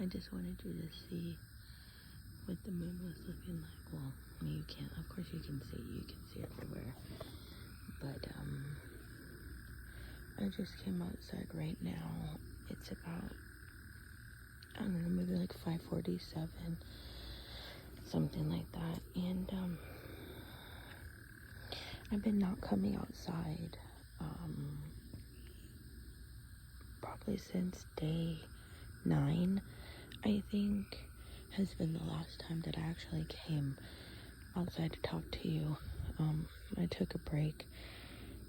I just wanted you to see what the moon was looking like. Well, you can't, of course you can see everywhere. But, I just came outside right now. It's about, I don't know, maybe like 5:47, something like that. And, I've been not coming outside, probably since day 9, I think, has been the last time that I actually came outside to talk to you. I took a break,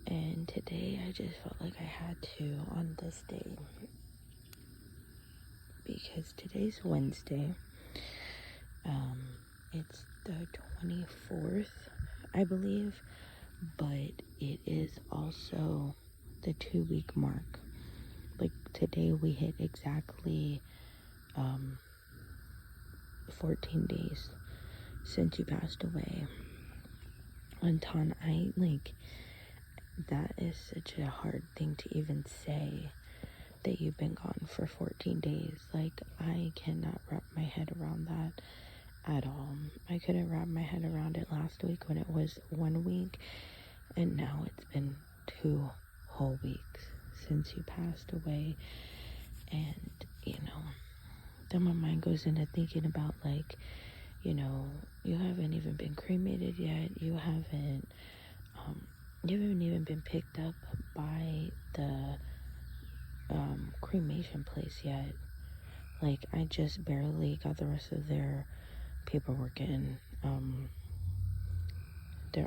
and today I just felt like I had to on this day, because today's Wednesday. It's the 24th, I believe, but it is also the 2-week mark. Like, today we hit exactly 14 days since you passed away. Anton, that is such a hard thing to even say, that you've been gone for 14 days. Like, I cannot wrap my head around that at all. I couldn't wrap my head around it last week when it was 1 week, and now it's been 2 whole weeks since you passed away. And, then my mind goes into thinking about, like, you haven't even been cremated yet. You haven't even been picked up by the cremation place yet. Like, I just barely got the rest of their paperwork in.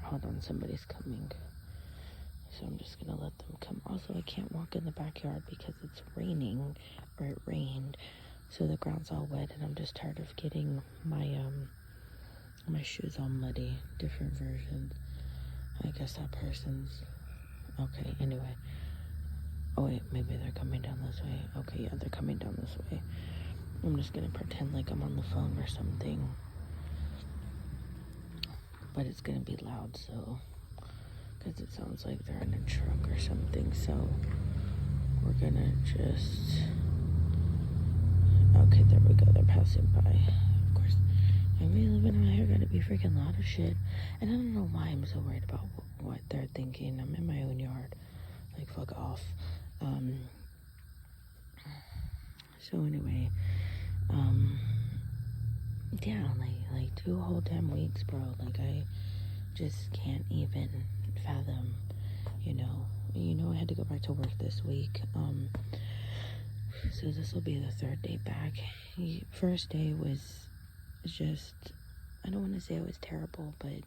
Hold on, somebody's coming. So I'm just gonna let them come. Also, I can't walk in the backyard because it's raining, or it rained. So the ground's all wet, and I'm just tired of getting my shoes all muddy. Different versions. I guess that person's okay. Anyway. Oh wait, maybe they're coming down this way. Okay, yeah, they're coming down this way. I'm just gonna pretend like I'm on the phone or something. But it's gonna be loud, so, because it sounds like they're in a truck or something. So we're gonna just, okay, there we go. They're passing by. Of course, and we living out here gotta be freaking loud as shit. And I don't know why I'm so worried about what they're thinking. I'm in my own yard. Like, fuck off. So anyway, yeah, like 2 whole damn weeks, bro. Like, I just can't even fathom, I had to go back to work this week. So this will be the 3rd day back. First day was just, I don't want to say it was terrible, but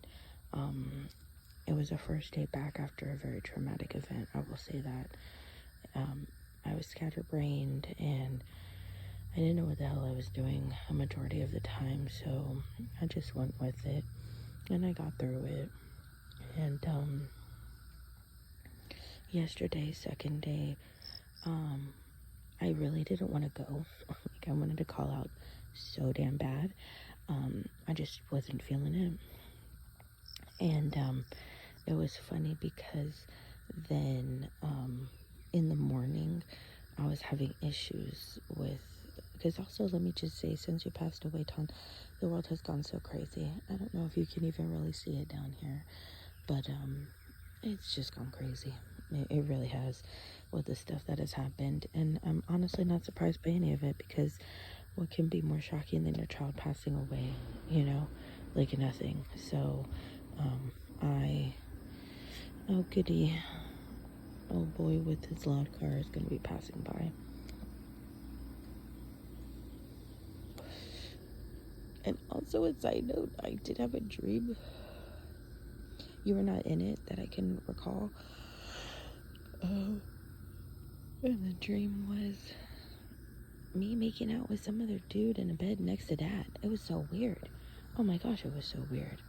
it was a first day back after a very traumatic event. I will say that. I was scatterbrained, and I didn't know what the hell I was doing a majority of the time, so I just went with it, and I got through it. And yesterday, 2nd day, I really didn't want to go. Like, I wanted to call out so damn bad. I just wasn't feeling it. And it was funny because then in the morning I was having issues with, because also, let me just say, since you passed away, Ton, the world has gone so crazy. I don't know if you can even really see it down here, but it's just gone crazy. It really has, with the stuff that has happened. And I'm honestly not surprised by any of it, because what can be more shocking than your child passing away, like nothing. So oh goody, old boy with his loud car is going to be passing by. And also, a side note, I did have a dream. You were not in it that I can recall. And the dream was me making out with some other dude in a bed next to Dad. It was so weird. Oh my gosh, it was so weird.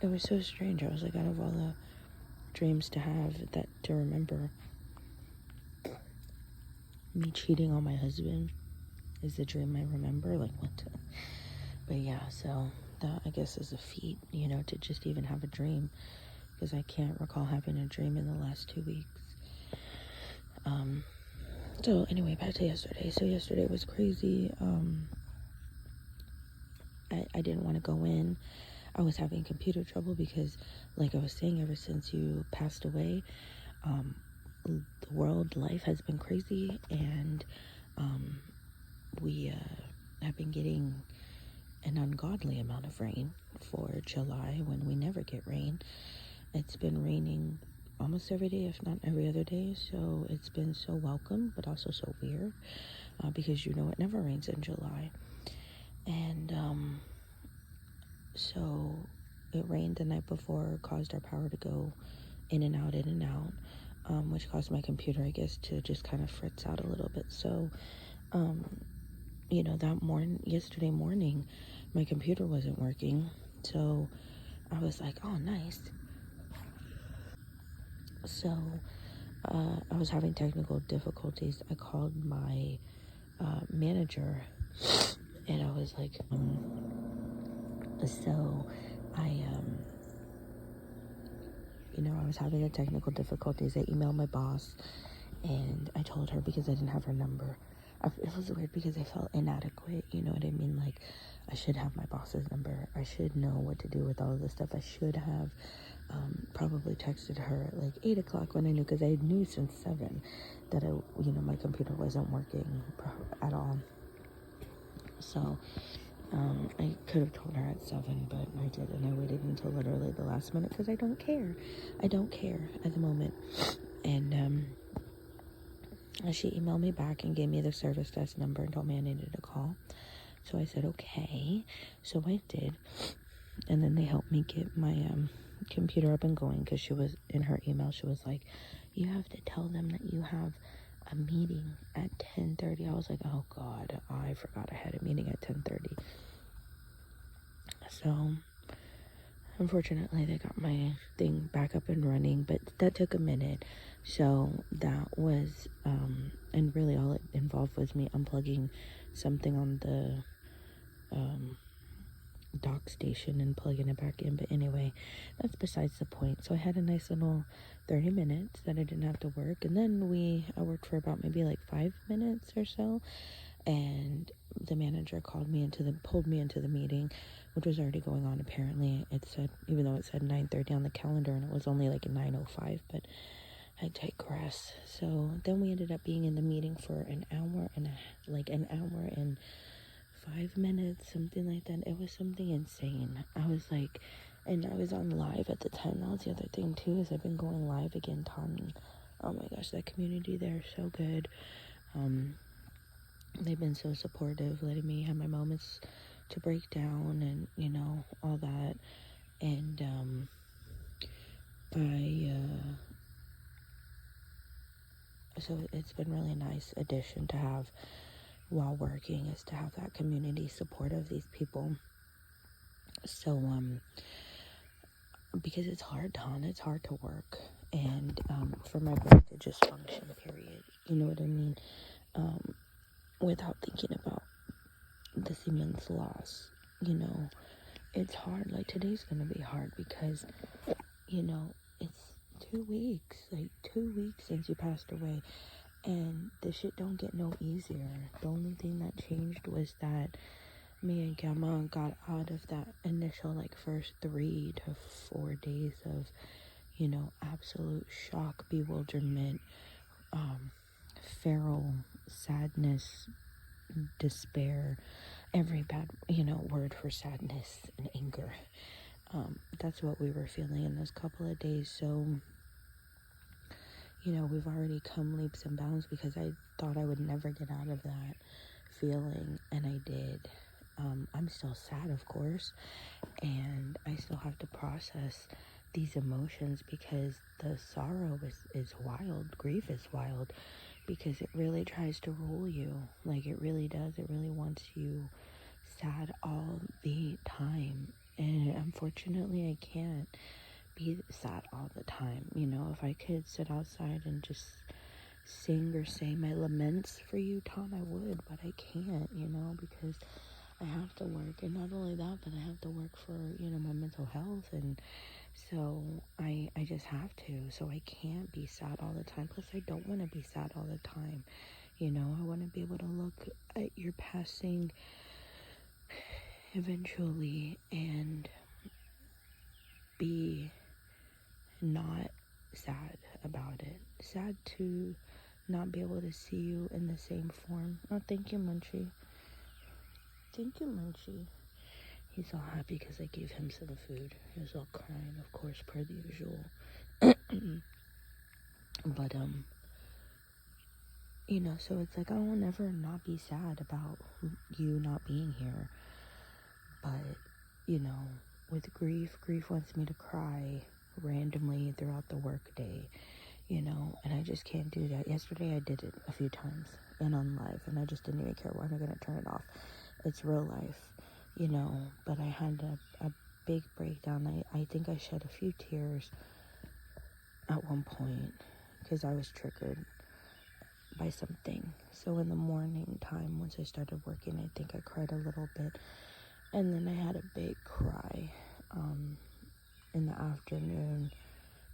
It was so strange. I was like, out of all the dreams to have, that to remember, me cheating on my husband is the dream I remember. Like, what? But yeah, so that, I guess, is a feat, to just even have a dream, because I can't recall having a dream in the last 2 weeks. So anyway, back to yesterday. So yesterday was crazy. I didn't want to go in. I was having computer trouble because, like I was saying, ever since you passed away, the world life has been crazy, and we have been getting an ungodly amount of rain for July when we never get rain. It's been raining almost every day, if not every other day, so it's been so welcome, but also so weird, because it never rains in July. And so it rained the night before, caused our power to go in and out, which caused my computer, I guess, to just kind of fritz out a little bit. So yesterday morning, my computer wasn't working, so I was like, oh, nice. So I was having technical difficulties. I called my manager, and I was like, so I was having the technical difficulties. I emailed my boss, and I told her because I didn't have her number. It was weird because I felt inadequate, you know what I mean? Like, I should have my boss's number. I should know what to do with all of this stuff. I should have probably texted her at like 8 o'clock when I knew, because I knew since 7 that my computer wasn't working at all. So I could have told her at 7, but I didn't. I waited until literally the last minute because I don't care. I don't care at the moment. And she emailed me back and gave me the service desk number and told me I needed a call. So I said, okay. So I did. And then they helped me get my computer up and going, because she was, in her email, she was like, you have to tell them that you have a meeting at 10:30. I was like, oh God, I forgot I had a meeting at 10:30. So unfortunately they got my thing back up and running, but that took a minute. So that was and really all it involved was me unplugging something on the dock station and plugging it back in. But anyway, that's besides the point. So I had a nice little 30 minutes that I didn't have to work, and then I worked for about maybe like 5 minutes or so, and the manager pulled me into the meeting, which was already going on. Apparently it said, even though it said 9:30 on the calendar, and it was only like 9:05, but I digress. So then we ended up being in the meeting for an hour and 5 minutes, something like that. It was something insane. I was like, and I was on live at the time. That was the other thing too, is I've been going live again, Taunton. Oh my gosh, that community there is so good. They've been so supportive, letting me have my moments to break down and, all that. And so it's been really a nice addition to have while working, is to have that community support of these people. So because it's hard, Ton, it's hard to work, and for my brain to just function, period, you know what I mean, without thinking about this immense loss. It's hard. Like, today's gonna be hard because it's 2 weeks, like 2 weeks since you passed away, and the shit don't get no easier. The only thing that changed was that me and Gamma got out of that initial first 3 to 4 days of absolute shock, bewilderment, feral sadness, despair, every bad word for sadness and anger. That's what we were feeling in those couple of days. So we've already come leaps and bounds, because I thought I would never get out of that feeling, and I did. I'm still sad, of course, and I still have to process these emotions, because the sorrow is wild. Grief is wild, because it really tries to rule you. Like, it really does. It really wants you sad all the time, and unfortunately I can't be sad all the time. If I could sit outside and just sing or say my laments for you, Tom, I would, but I can't, because I have to work. And not only that, but I have to work for my mental health, and so I just have to. So I can't be sad all the time. Plus, I don't want to be sad all the time. I want to be able to look at your passing eventually and be not sad about it. Sad to not be able to see you in the same form. Oh, thank you, Munchie. Thank you, Munchie. He's all happy because I gave him some food. He was all crying, of course, per the usual. But, you know, so it's like I will never not be sad about you not being here. But, you know, with grief wants me to cry randomly throughout the workday, you know, and I just can't do that. Yesterday I did it a few times and on live, and I just didn't even care. When I'm gonna turn it off. It's real life, you know. But I had a big breakdown. I think I shed a few tears at one point because I was triggered by something. So in the morning time, once I started working, I think I cried a little bit, and then I had a big cry in the afternoon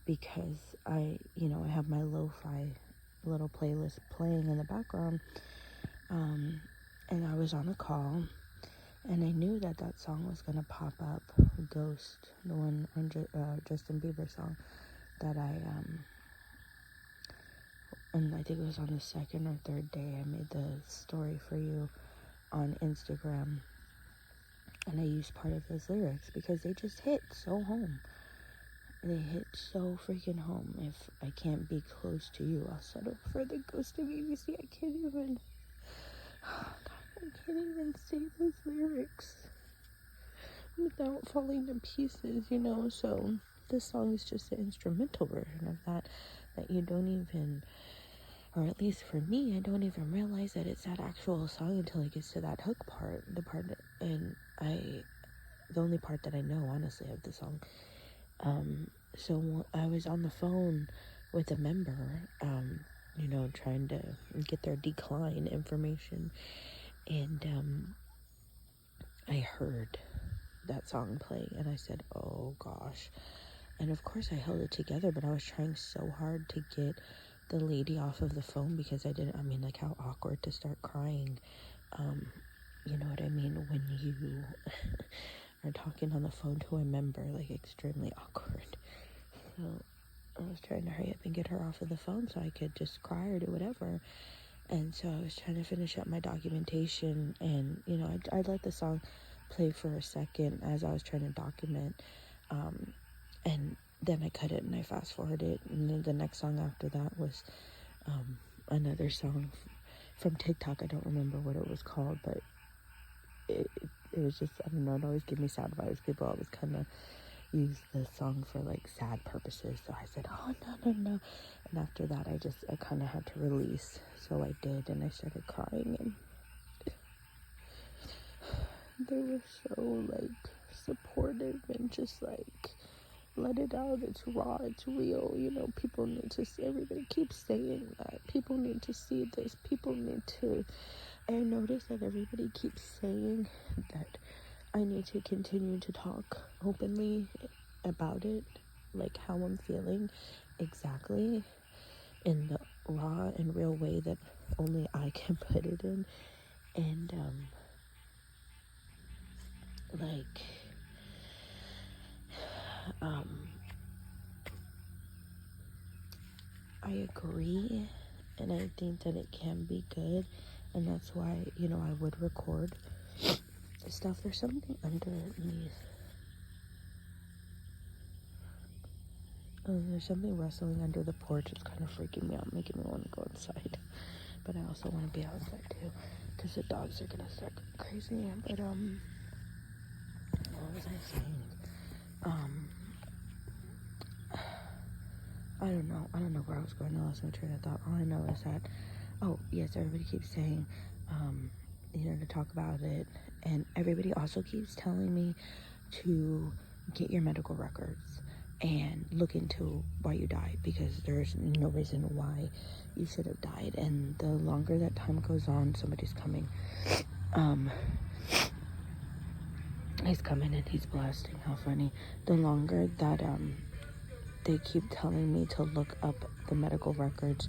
because I have my lo-fi little playlist playing in the background, and I was on a call, and I knew that song was gonna pop up, Ghost, the one on Justin Bieber song that and I think it was on the second or third day I made the story for you on Instagram, and I used part of his lyrics because they just hit so home. They hit so freaking home. If I can't be close to you, I'll settle for the ghost of you. See, I can't even say those lyrics without falling to pieces, you know. So this song is just an instrumental version of that you don't even, or at least for me, I don't even realize that it's that actual song until it gets to that hook part, and the only part that I know, honestly, of the song. So I was on the phone with a member, you know, trying to get their decline information, and I heard that song play, and I said, oh gosh. And of course I held it together, but I was trying so hard to get the lady off of the phone because like how awkward to start crying. You know what I mean? When you are talking on the phone to a member, like extremely awkward. So I was trying to hurry up and get her off of the phone so I could just cry or do whatever. And so I was trying to finish up my documentation, and, you know, I let the song play for a second as I was trying to document, and then I cut it and I fast forwarded it, and then the next song after that was another song from TikTok. I don't remember what it was called, but it was just, I don't know, it always gave me sad vibes. People always kind of use the song for like sad purposes, so I said, oh no, and after that I kind of had to release, so I did, and I started crying, and they were so like supportive and just like, let it out, it's raw, it's real, you know. People need to see, everybody keeps saying that people need to see this, people need to, I noticed that everybody keeps saying that I need to continue to talk openly about it, like how I'm feeling exactly, in the raw and real way that only I can put it in. And I agree, and I think that it can be good, and that's why, you know, I would record stuff. There's something underneath. There's something rustling under the porch. It's kind of freaking me out, making me want to go inside. But I also want to be outside too, because the dogs are gonna start going crazy. But what was I saying? I don't know where I was going. I lost my train of thought. All I know is that, oh yes, everybody keeps saying, you know, to talk about it, and everybody also keeps telling me to get your medical records and look into why you died, because there's no reason why you should have died. And the longer that time goes on, somebody's coming. He's coming and he's blasting. How funny. The longer that they keep telling me to look up the medical records,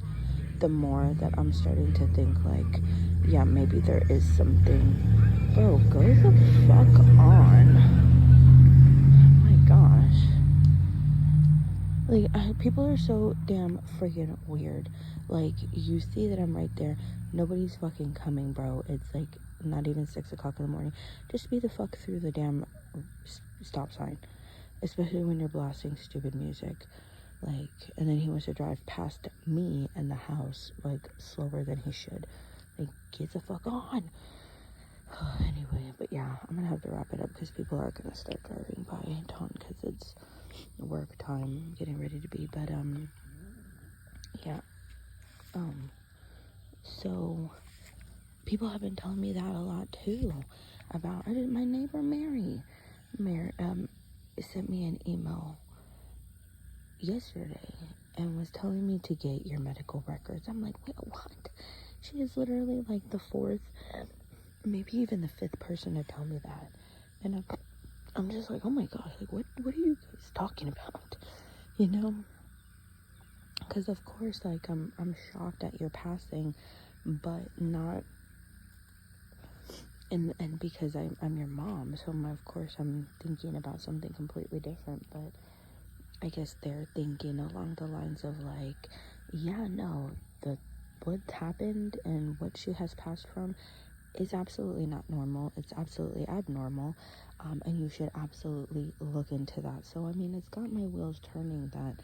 the more that I'm starting to think like, yeah, maybe there is something Bro, go the fuck on. Oh my gosh. Like, people are so damn freaking weird. Like, you see that I'm right there. Nobody's fucking coming, bro. It's like not even 6 o'clock in the morning. Just be the fuck through the damn stop sign. Especially when you're blasting stupid music. Like, and then he wants to drive past me and the house, like, slower than he should. Like, get the fuck on. Anyway, but yeah, I'm gonna have to wrap it up because people are gonna start driving by Taunton because it's work time, getting ready to be. But yeah, so people have been telling me that a lot too about my neighbor Mary sent me an email yesterday and was telling me to get your medical records. I'm like, wait, what? She is literally like the fourth, maybe even the fifth person to tell me that. And I'm just like, oh my gosh, like what are you guys talking about? You know? Because of course, like I'm shocked at your passing, but not, and because I'm your mom, so of course I'm thinking about something completely different. But I guess they're thinking along the lines of like, yeah, no, what's happened and what she has passed from is absolutely not normal. It's absolutely abnormal, and you should absolutely look into that. So I mean, it's got my wheels turning that,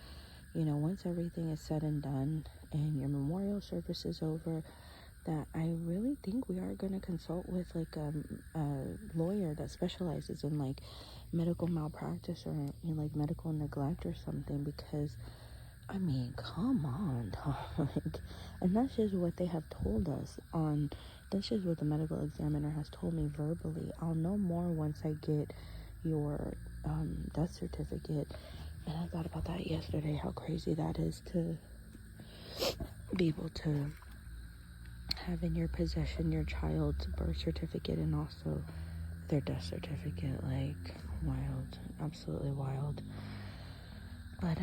you know, once everything is said and done and your memorial service is over, that I really think we are going to consult with like a lawyer that specializes in like medical malpractice or like medical neglect or something, because I mean, come on, like, and that's just what they have told us that's just what the medical examiner has told me verbally. I'll know more once I get your death certificate. And I thought about that yesterday, how crazy that is to be able to have in your possession your child's birth certificate and also their death certificate. Like, wild, absolutely wild. But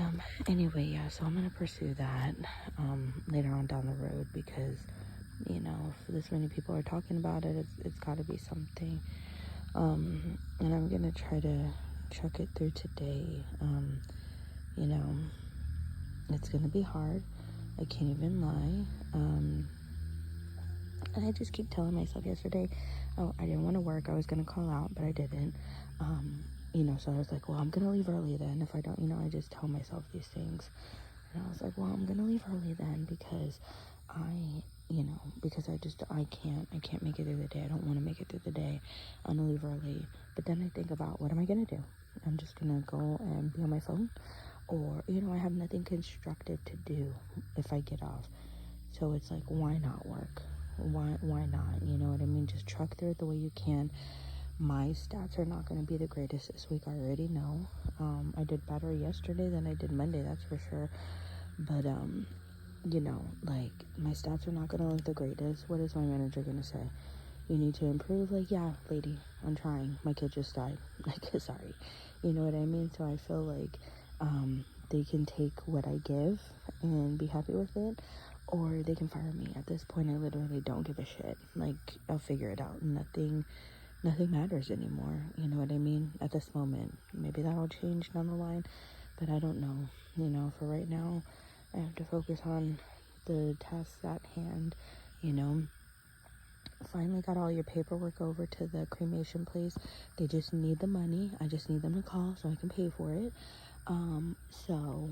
anyway, yeah, so I'm gonna pursue that later on down the road, because you know, if this many people are talking about it, it's got to be something. And I'm gonna try to chuck it through today. You know, it's gonna be hard, I can't even lie. And I just keep telling myself yesterday, oh, I didn't want to work, I was gonna call out, but I didn't. You know, so I was like, well, I'm gonna leave early then. If I don't, you know, I just tell myself these things. And I was like, well, I'm gonna leave early then because I can't make it through the day. I don't want to make it through the day. I'm gonna leave early. But then I think about, what am I gonna do? I'm just gonna go and be on my phone, or you know, I have nothing constructive to do if I get off. So it's like, why not work? Why not? You know what I mean? Just truck through it the way you can. My stats are not going to be the greatest this week, I already know. I did better yesterday than I did Monday, that's for sure. But you know, like, my stats are not going to look the greatest. What is my manager going to say? You need to improve? Like, yeah, lady, I'm trying. My kid just died. Like, sorry. You know what I mean? So I feel like they can take what I give and be happy with it, or they can fire me. At this point, I literally don't give a shit. Like, I'll figure it out. Nothing matters anymore. You know what I mean? At this moment. Maybe that'll change down the line, but I don't know. You know, for right now, I have to focus on the tasks at hand. You know, finally got all your paperwork over to the cremation place. They just need the money. I just need them to call so I can pay for it. So,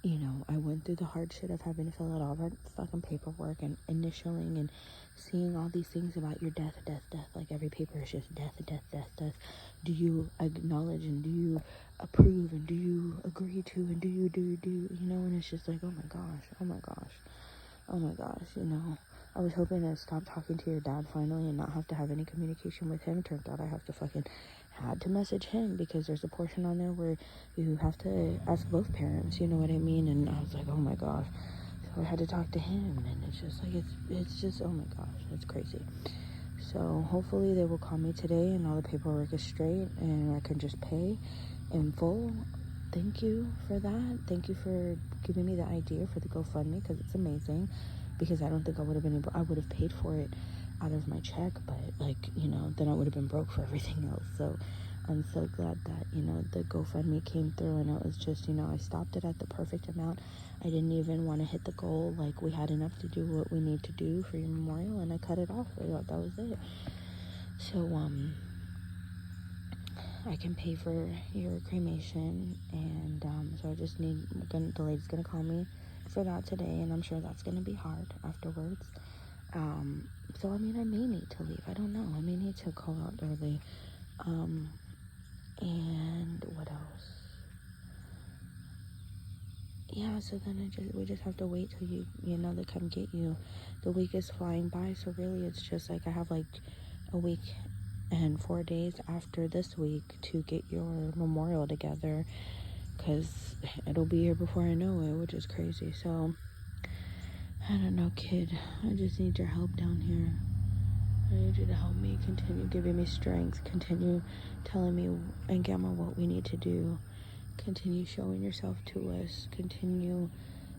you know, I went through the hard shit of having to fill out all that fucking paperwork and initialing and seeing all these things about your death. Like, every paper is just death. Do you acknowledge and do you approve and do you agree to and do you, you know, and it's just like, oh my gosh, you know. I was hoping to stop talking to your dad finally and not have to have any communication with him. Turns out I have to had to message him, because there's a portion on there where you have to ask both parents, you know what I mean? And I was like, oh my gosh. So I had to talk to him, and it's just like, it's just, oh my gosh, it's crazy. So hopefully they will call me today and all the paperwork is straight and I can just pay in full. Thank you for that. Thank you for giving me the idea for the GoFundMe, because it's amazing. Because I don't think I would have been able, I would have paid for it out of my check, but like, you know, then I would have been broke for everything else. So I'm so glad that, you know, the GoFundMe came through, and it was just, you know, I stopped it at the perfect amount. I didn't even want to hit the goal. Like, we had enough to do what we need to do for your memorial, and I cut it off. I thought that was it. So I can pay for your cremation, and so I just need, the lady's gonna call me for that today, and I'm sure that's gonna be hard afterwards. So I mean, I may need to leave. I don't know. I may need to call out early. And what else? Yeah, so then we just have to wait till you know, they come get you. The week is flying by, so really it's just like I have like a week and 4 days after this week to get your memorial together, because it'll be here before I know it, which is crazy. So I don't know, kid. I just need your help down here. I need you to help me, continue giving me strength, continue telling me and Gamma what we need to do, continue showing yourself to us, continue,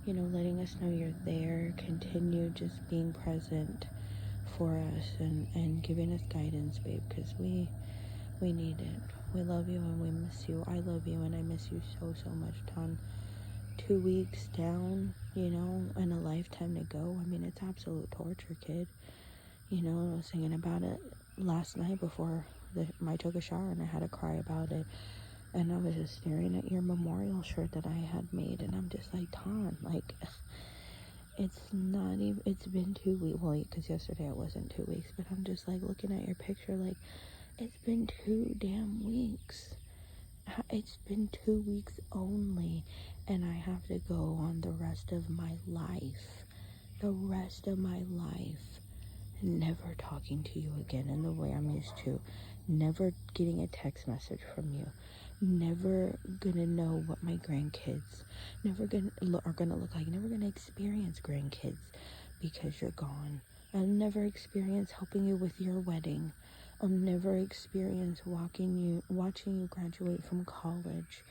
you know, letting us know you're there, continue just being present for us, and giving us guidance, babe, because we need it. We love you and we miss you. I love you and I miss you so much, Ton. 2 weeks down, you know, and a lifetime to go. I mean, it's absolute torture, kid. You know, I was thinking about it last night before I took a shower, and I had to cry about it. And I was just staring at your memorial shirt that I had made, and I'm just like, Ton, like, it's not even, it's been 2 weeks. Well, because yesterday it wasn't 2 weeks, but I'm just like looking at your picture, like, it's been 2 damn weeks. It's been 2 weeks only, and I have to go on the rest of my life. The rest of my life. Never talking to you again in the way I'm used to. Never getting a text message from you. Never gonna know what my grandkids are gonna look like. Never gonna experience grandkids because you're gone. I'll never experience helping you with your wedding. I'll never experience watching you graduate from college.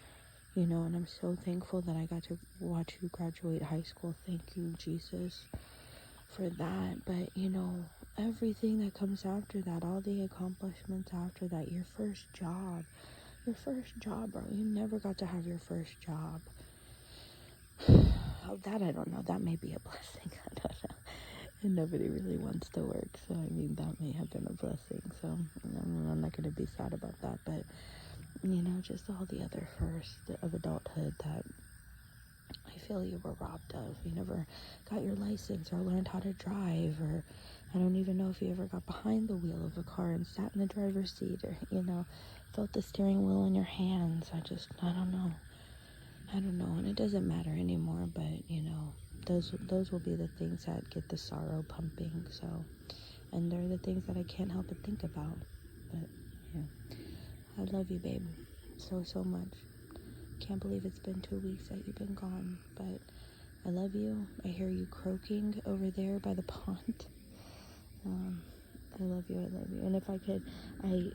You know, and I'm so thankful that I got to watch you graduate high school. Thank you, Jesus, for that. But you know, everything that comes after that, all the accomplishments after that, your first job, bro. You never got to have your first job. Oh, that I don't know. That may be a blessing. I don't know. And nobody really wants to work, so I mean, that may have been a blessing. So I'm not going to be sad about that. But you know, just all the other firsts of adulthood that I feel you were robbed of. You never got your license or learned how to drive, or I don't even know if you ever got behind the wheel of a car and sat in the driver's seat, or, you know, felt the steering wheel in your hands. I don't know. And it doesn't matter anymore, but, you know, those will be the things that get the sorrow pumping. So, and they're the things that I can't help but think about. But, yeah, I love you, babe, so much. Can't believe it's been 2 weeks that you've been gone, but I love you. I hear you croaking over there by the pond. I love you. And if I could, I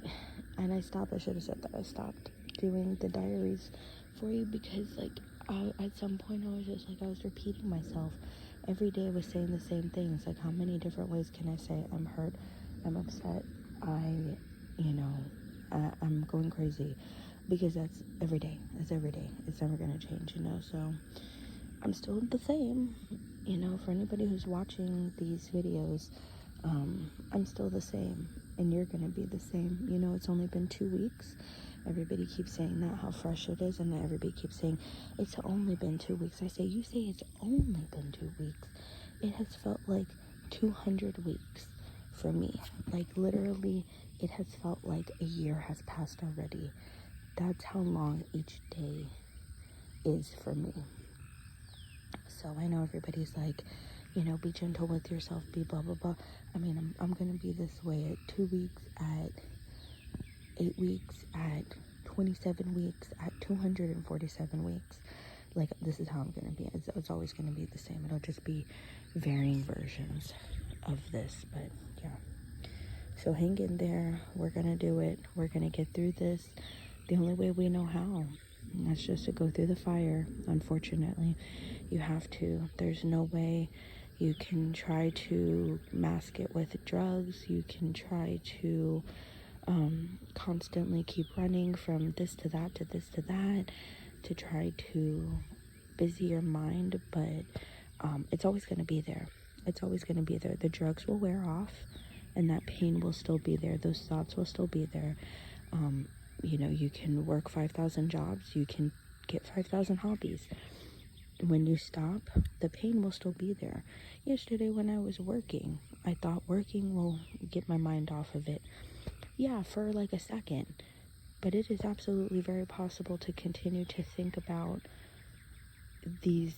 should have said that I stopped doing the diaries for you, because like at some point I was just like, I was repeating myself. Every day I was saying the same things. Like, how many different ways can I say I'm hurt, I'm upset, I'm going crazy? Because that's every day. It's every day. It's never going to change, you know? So I'm still the same, you know, for anybody who's watching these videos. I'm still the same, and you're going to be the same. You know, it's only been 2 weeks. Everybody keeps saying that, how fresh it is, and then everybody keeps saying, it's only been 2 weeks. I say, you say it's only been 2 weeks. It has felt like 200 weeks for me. Like, literally, it has felt like a year has passed already. That's how long each day is for me. So I know everybody's like, you know, be gentle with yourself, be blah, blah, blah. I mean, I'm going to be this way at 2 weeks, at 8 weeks, at 27 weeks, at 247 weeks. Like, this is how I'm going to be. It's always going to be the same. It'll just be varying versions of this. But yeah. So hang in there. We're going to do it. We're going to get through this the only way we know how. And that's just to go through the fire. Unfortunately, you have to. There's no way You can try to mask it with drugs. You can try to constantly keep running from this to that to this to that to try to busy your mind, but it's always going to be there. It's always going to be there. The drugs will wear off, and that pain will still be there. Those thoughts will still be there. You know, you can work 5,000 jobs. You can get 5,000 hobbies. When you stop, the pain will still be there. Yesterday when I was working, I thought working will get my mind off of it. Yeah, for like a second. But it is absolutely very possible to continue to think about these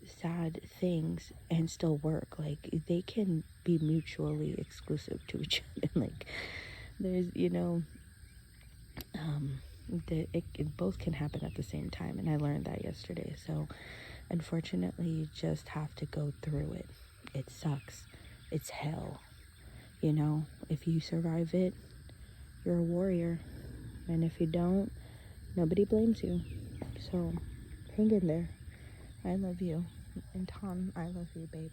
sad things and still work. Like, they can be mutually exclusive to each other. Like, there's, you know, it both can happen at the same time, and I learned that yesterday. So unfortunately, you just have to go through it. It sucks. It's hell. You know, if you survive it, you're a warrior, and if you don't, nobody blames you. So hang in there. I love you. And Tom, I love you, babe.